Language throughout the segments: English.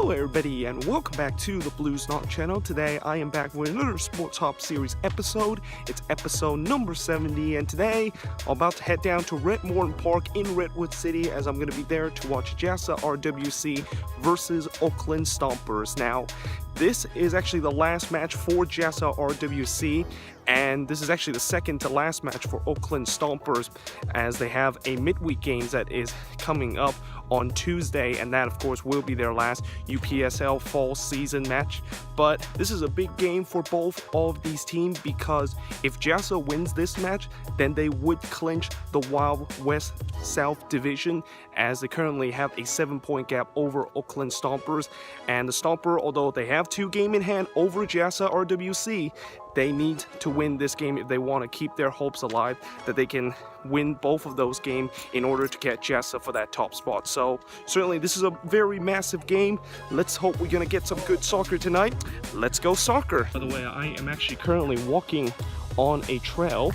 Hello everybody and welcome back to the Blues Knock channel. Today I am back with another Sporthop series episode. It's episode number 70 and today I'm about to head down to Red Morton Park in Redwood City as I'm going to be there to watch JASA RWC versus Oakland Stompers. Now this is actually the last match for JASA RWC, and this is actually the second to last match for Oakland Stompers as they have a midweek games that is coming up on Tuesday, and that of course will be their last UPSL fall season match. But this is a big game for both of these teams because if JASA wins this match, then they would clinch the Wild West South division as they currently have a 7-point gap over Oakland Stompers. And the Stomper, although they have 2 games in hand over JASA RWC, they need to win this game if they want to keep their hopes alive that they can win both of those games in order to get JASA for that top spot. So certainly this is a very massive game. Let's hope we're gonna get some good soccer tonight. Let's go soccer. By the way, I am actually currently walking on a trail.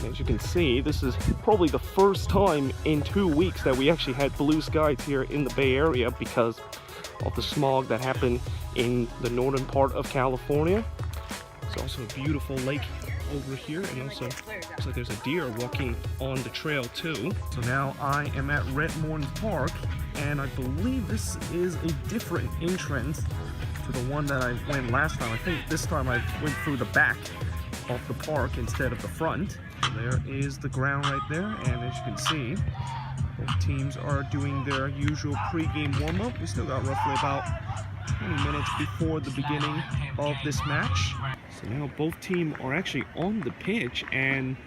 As you can see, this is probably the first time in 2 weeks that we actually had blue skies here in the Bay Area because of the smog that happened in the northern part of California. There's also a beautiful lake over here, and also looks like there's a deer walking on the trail too. So now I am at Red Morton Park, and I believe this is a different entrance to the one that I went last time. I think this time I went through the back of the park instead of the front. So there is the ground right there, and as you can see, both teams are doing their usual pre-game warm-up. We still got roughly about 20 minutes before the beginning of this match. So now both teams are actually on the pitch, and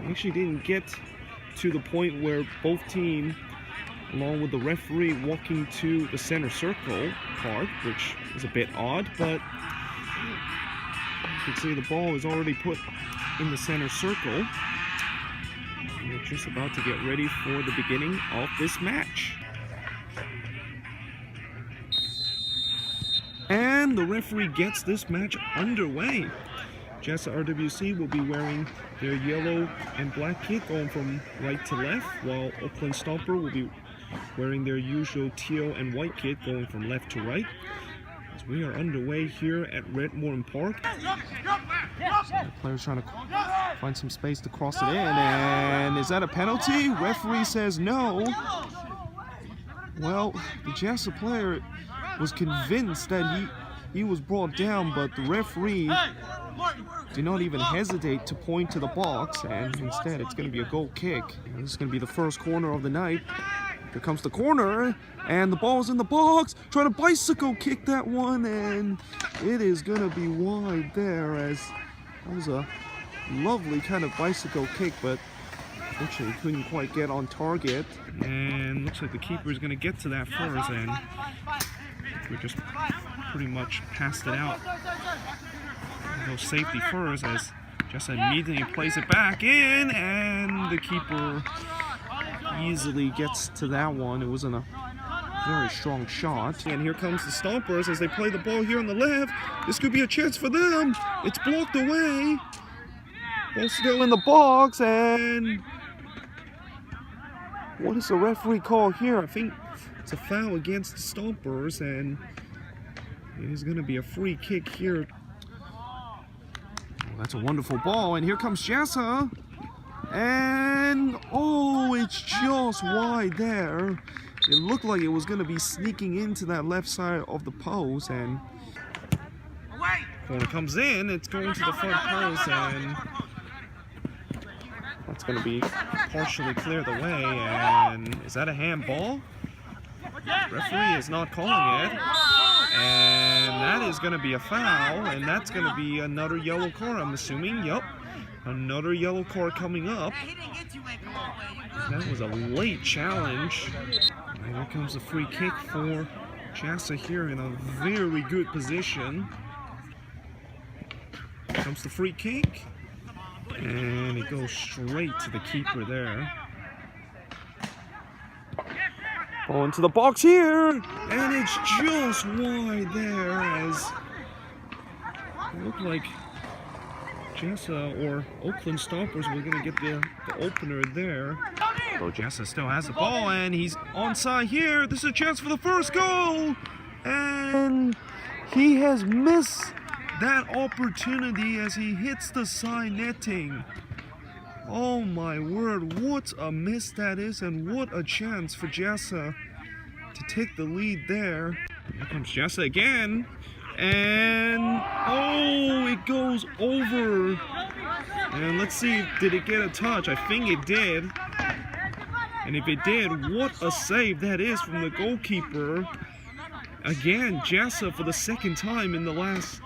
we actually didn't get to the point where both teams, along with the referee, walking to the center circle part, which is a bit odd, but you can see the ball is already put in the center circle. And we're just about to get ready for the beginning of this match. And the referee gets this match underway. JASA RWC will be wearing their yellow and black kit going from right to left, while Oakland Stomper will be wearing their usual teal and white kit going from left to right. As we are underway here at Red Morton Park. So the player's trying to find some space to cross it in, and is that a penalty? Referee says no. Well, the JASA player was convinced that he was brought down, but the referee did not even hesitate to point to the box, and instead it's going to be a goal kick. And this is going to be the first corner of the night. Here comes the corner, and the ball's in the box, trying to bicycle kick that one, and it is going to be wide there, as that was a lovely kind of bicycle kick, but unfortunately couldn't quite get on target. And looks like the keeper is going to get to that first, and we just pretty much passed it out. Go safety first as JASA immediately plays it back in, and the keeper easily gets to that one. It wasn't a very strong shot. And here comes the Stompers as they play the ball here on the left. This could be a chance for them. It's blocked away. Ball still in the box, and what does the referee call here? I think it's a foul against the Stompers, and it is going to be a free kick here. Oh, that's a wonderful ball, and here comes JASA. And oh, it's just wide there. It looked like it was going to be sneaking into that left side of the post, and when it comes in, it's going to the front post, and that's going to be partially cleared away. And is that a handball? Referee is not calling it, and that is going to be a foul, and that's going to be another yellow card, I'm assuming. Yep, another yellow card coming up. That was a late challenge. And here comes the free kick for JASA here in a very good position. Here comes the free kick, and it goes straight to the keeper there. Ball into the box here, and it's just wide there, as it looked like JASA or Oakland Stompers were going to get the opener there. So JASA still has the ball, and he's onside here. This is a chance for the first goal. And he has missed that opportunity as he hits the side netting. Oh my word, what a miss that is, and what a chance for JASA to take the lead there. Here comes JASA again, and oh, it goes over. And let's see, did it get a touch? I think it did. And if it did, what a save that is from the goalkeeper. Again, JASA for the second time in the last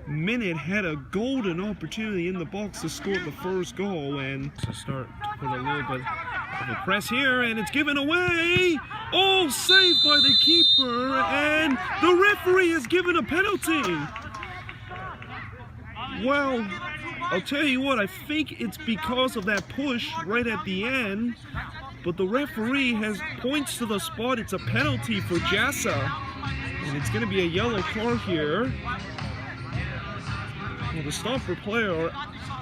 minute had a golden opportunity in the box to score the first goal, and to start to put a little bit of a press here, and it's given away. Oh, saved by the keeper, and the referee has given a penalty. Well, I'll tell you what, I think it's because of that push right at the end, but the referee points to the spot. It's a penalty for JASA, and it's going to be a yellow card here. Well, the Stomper player are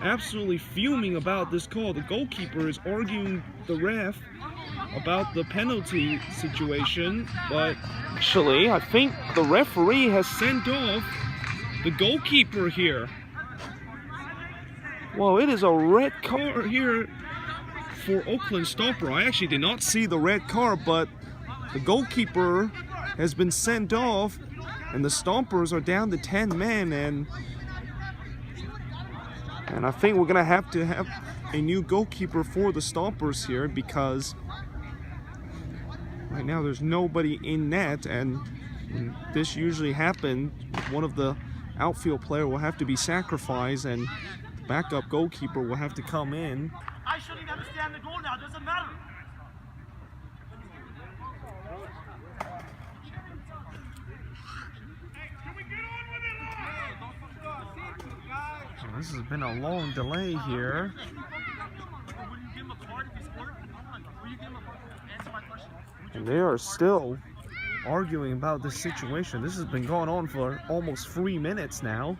absolutely fuming about this call. The goalkeeper is arguing the ref about the penalty situation, but actually, I think the referee has sent off the goalkeeper here. Well, it is a red card here for Oakland Stomper. I actually did not see the red card, but the goalkeeper has been sent off, and the Stompers are down to 10 men, and I think we're going to have a new goalkeeper for the Stompers here, because right now there's nobody in net, and this usually happens. One of the outfield player will have to be sacrificed, and the backup goalkeeper will have to come in. I shouldn't understand the goal now, doesn't matter. This has been a long delay here. And they are still arguing about this situation. This has been going on for almost 3 minutes now.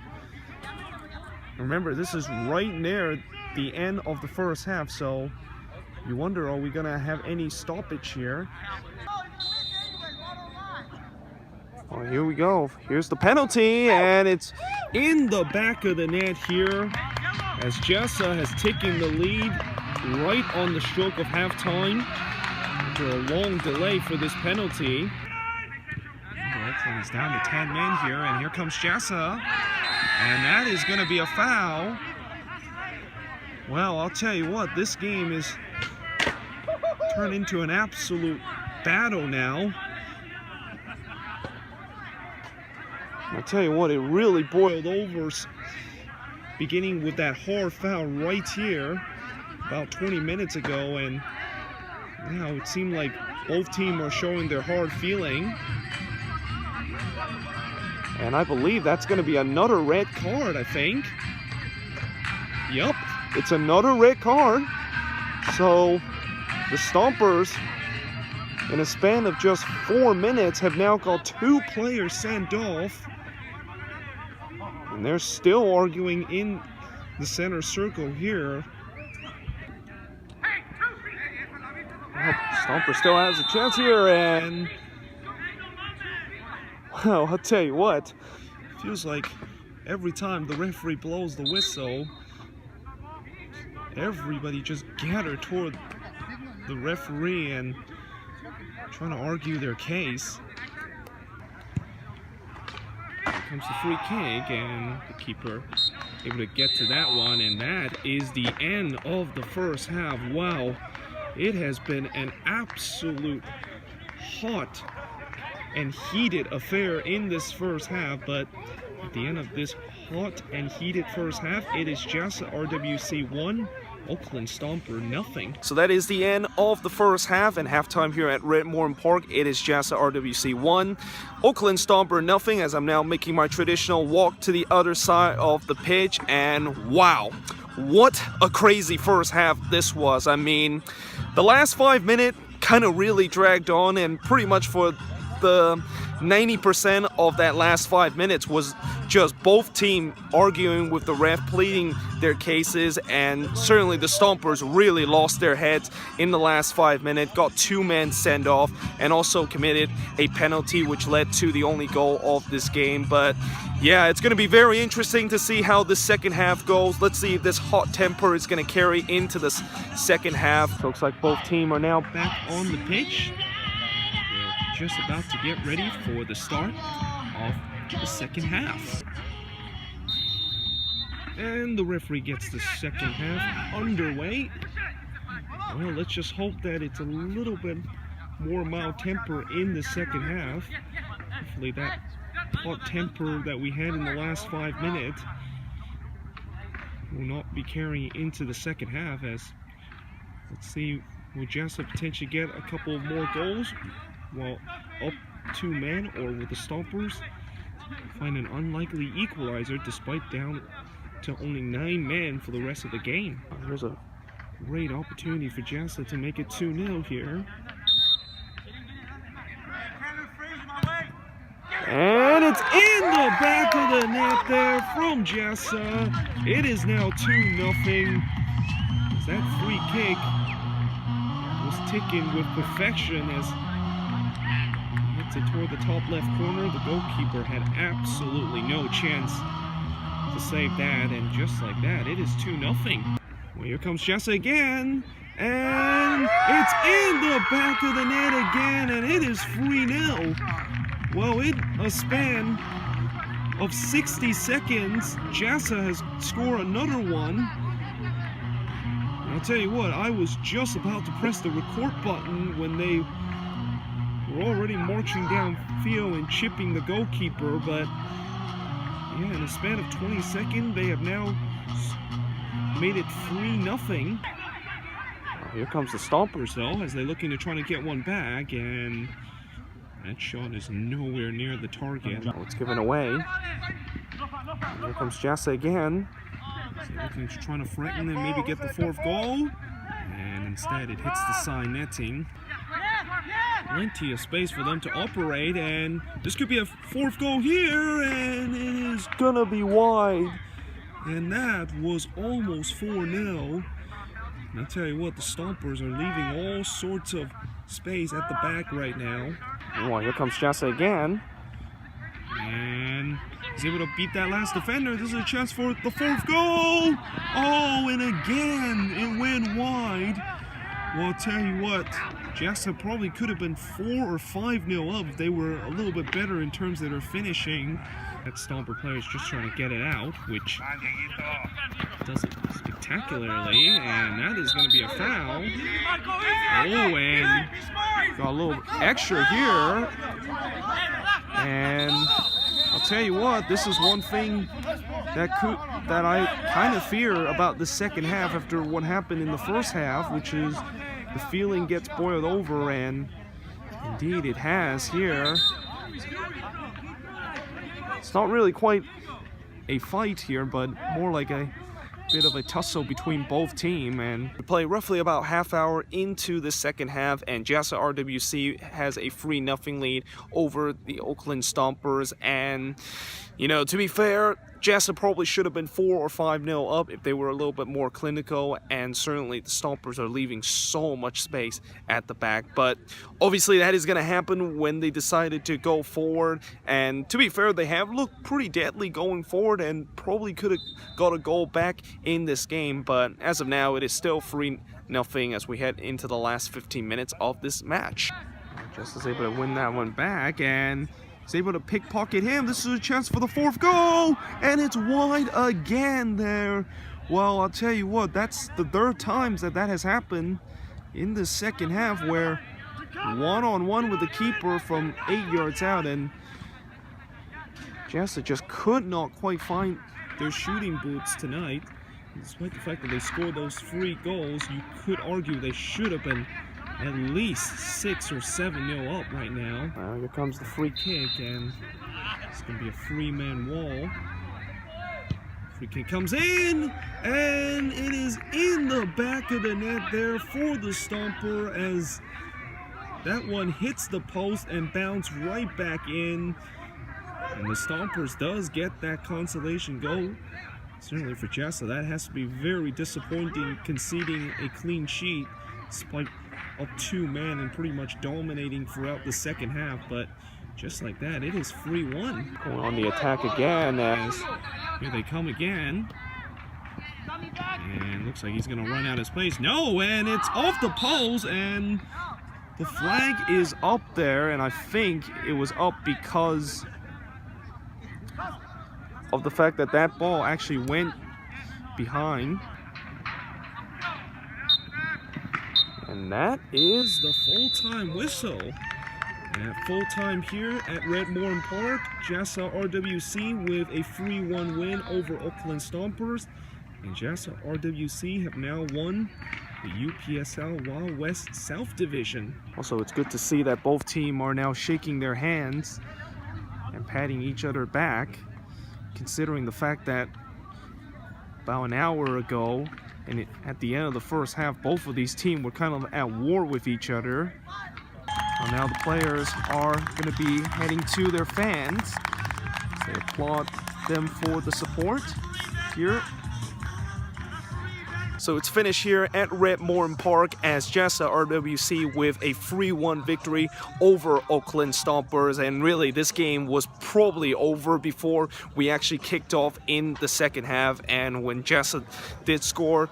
Remember, this is right near the end of the first half, so you wonder, are we going to have any stoppage here? Oh, here we go. Here's the penalty, and it's in the back of the net here, as JASA has taken the lead right on the stroke of halftime after a long delay for this penalty. Oakland is down to 10 men here, and here comes JASA, and that is going to be a foul. Well, I'll tell you what, this game is turned into an absolute battle now. I'll tell you what, it really boiled over, beginning with that hard foul right here about 20 minutes ago, and now it seemed like both teams are showing their hard feeling. And I believe that's going to be another red card, I think. Yep, it's another red card. So the Stompers, in a span of just 4 minutes, have now got 2 players sent off. And they're still arguing in the center circle here. Well, Stomper still has a chance here, and well, I'll tell you what, it feels like every time the referee blows the whistle, everybody just gather toward the referee and trying to argue their case. Here comes the free kick, and the keeper able to get to that one, and that is the end of the first half. Wow, it has been an absolute hot and heated affair in this first half, but at the end of this hot and heated first half, it is JASA RWC 1, Oakland Stomper nothing. So that is the end of the first half, and halftime here at Red Morton Park. It is JASA RWC 1, Oakland Stomper nothing, as I'm now making my traditional walk to the other side of the pitch, and wow, what a crazy first half this was. I mean, the last 5 minutes kind of really dragged on, and pretty much for the 90% of that last 5 minutes was just both teams arguing with the ref, pleading their cases, and certainly the Stompers really lost their heads in the last 5 minutes, got 2 men sent off, and also committed a penalty which led to the only goal of this game. But yeah, it's going to be very interesting to see how the second half goes. Let's see if this hot temper is going to carry into the second half. Looks like both teams are now back on the pitch. They're just about to get ready for the start of the second half. And the referee gets the second half underway. Well, let's just hope that it's a little bit more mild temper in the second half. Hopefully that hot temper that we had in the last 5 minutes will not be carrying into the second half. As let's see, will JASA potentially get a couple more goals while up 2 men, or will the Stompers find an unlikely equalizer despite down to only 9 men for the rest of the game? There's a great opportunity for JASA to make it 2-0 here. And it's in the back of the net there from JASA. It is now 2-0. As that free kick was ticking with perfection as it hits it toward the top left corner. The goalkeeper had absolutely no chance to save that, and just like that, it is 2-0. Well, here comes JASA again, and it's in the back of the net again, and it is 3-0. Well, in a span of 60 seconds, JASA has scored another one. And I'll tell you what, I was just about to press the record button when they were already marching downfield and chipping the goalkeeper, but yeah, in a span of 20 seconds, they have now made it 3-0. Here comes the Stompers, though, as they're looking to try to get one back, and that shot is nowhere near the target. Oh, it's given away. And here comes JASA again. So looking to try to threaten and maybe get the 4th goal. And instead it hits the side netting. Plenty of space for them to operate, and this could be a 4th goal here, and it is gonna be wide. And that was almost 4-0. And I'll tell you what, the Stompers are leaving all sorts of space at the back right now. Oh, here comes JASA again. And he's able to beat that last defender. This is a chance for the 4th goal. Oh, and again, it went wide. Well, I'll tell you what, JASA probably could have been 4 or 5-0 up if they were a little bit better in terms of their finishing. That Stomper player is just trying to get it out, which does it spectacularly, and that is going to be a foul. Oh, and got a little extra here. And I'll tell you what, this is one thing that I kind of fear about the second half after what happened in the first half, which is the feeling gets boiled over, and indeed it has here. It's not really quite a fight here, but more like a bit of a tussle between both teams. And we play roughly about half hour into the second half, and JASA RWC has a 3-0 lead over the Oakland Stompers. And you know, to be fair, JASA probably should have been 4 or 5-0 up if they were a little bit more clinical, and certainly the Stompers are leaving so much space at the back. But obviously that is going to happen when they decided to go forward, and to be fair, they have looked pretty deadly going forward and probably could have got a goal back in this game. But as of now, it is still 3-0 as we head into the last 15 minutes of this match. JASA's able to win that one back, and he's able to pickpocket him. This is a chance for the 4th goal, and it's wide again there. Well, I'll tell you what, that's the 3rd time that has happened in the second half, where one-on-one with the keeper from 8 yards out, and JASA just could not quite find their shooting boots tonight. Despite the fact that they scored those 3 goals, you could argue they should have been at least 6 or 7-0 up right now. Here comes the free kick, and it's going to be a 3-man wall. Free kick comes in, and it is in the back of the net there for the Stomper, as that one hits the post and bounces right back in. And the Stompers does get that consolation goal. Certainly for JASA, that has to be very disappointing, conceding a clean sheet despite up 2-man and pretty much dominating throughout the second half. But just like that, it is 3-1. Going on the attack again as here they come again. And looks like he's going to run out of space. No, and it's off the post, and the flag is up there, and I think it was up because of the fact that that ball actually went behind. And that is the full-time whistle. At full-time here at Red Morton Park, JASA RWC with a 3-1 win over Oakland Stompers. And JASA RWC have now won the UPSL Wild West South Division. Also, it's good to see that both teams are now shaking their hands and patting each other back, considering the fact that about an hour ago, and at the end of the first half, both of these teams were kind of at war with each other. Well, now the players are going to be heading to their fans. So they applaud them for the support here. So it's finished here at Red Morton Park as JASA RWC with a 3-1 victory over Oakland Stompers. And really, this game was probably over before we actually kicked off in the second half. And when JASA did score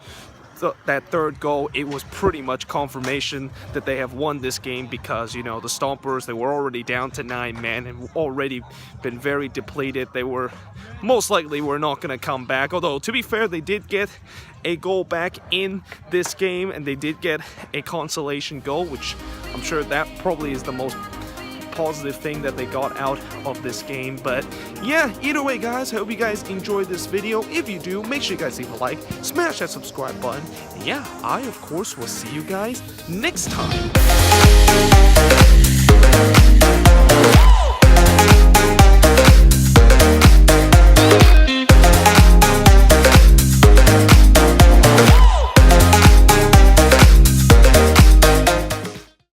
that third goal, it was pretty much confirmation that they have won this game, because, you know, the Stompers, they were already down to 9 men and already been very depleted. They were most likely were not going to come back, although to be fair, they did get a goal back in this game, and they did get a consolation goal, which I'm sure that probably is the most positive thing that they got out of this game. But yeah, either way, guys, I hope you guys enjoyed this video. If you do, make sure you guys leave a like, smash that subscribe button, and yeah, I of course will see you guys next time.